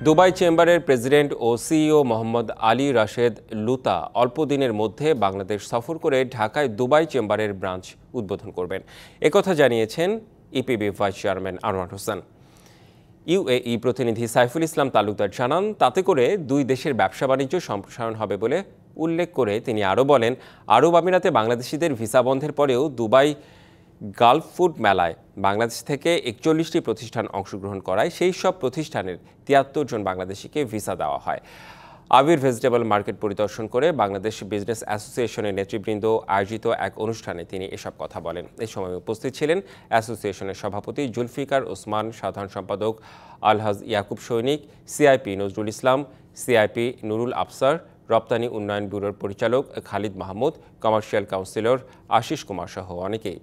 Dubai চেম্বারের president ও CEO Mohammad Ali Rashed লুতা অল্প দিনের মধ্যে বাংলাদেশ সফর করে ঢাকায় দুবাই চেম্বারের ব্রাঞ্চ উদ্বোধন করবেন। একথা জানিয়েছেন EPB vice chairman Anwar Hossain. UAE প্রতিনিধি সাইফুল ইসলাম তালুকদার জানান, তাতে করে দুই দেশের ব্যবসা বাণিজ্য সম্প্রসারণ হবে বলে উল্লেখ করে তিনি আরও বলেন, আরব আমিরাতে বাংলাদেশিদের ভিসা বন্ধের পরেও দুবাই গালফ ফুড মেলায় বাংলাদেশ থেকে 41টি প্রতিষ্ঠান অংশগ্রহণ করায় সেই সব প্রতিষ্ঠানের 73 জন বাংলাদেশিকে ভিসা দেওয়া হয়। আবির ভেজিটেবল মার্কেট পরিদর্শন করে বাংলাদেশ বিজনেস অ্যাসোসিয়েশনের নেতৃবৃন্দ আয়োজিত এক অনুষ্ঠানে তিনি এসব কথা বলেন। এই সময় উপস্থিত ছিলেন অ্যাসোসিয়েশনের সভাপতি জুলফিকার ওসমান, সাধারণ সম্পাদক আলহাজ ইয়াকুব সৈনিক, সিআইপি নজরুল ইসলাম, সিআইপি নুরুল আফসার, রপ্তানি উন্নয়ন ব্যুরোর পরিচালক খালিদ মাহমুদ, কমার্শিয়াল কাউন্সিলর আশিস কুমার সহ অনেকেই।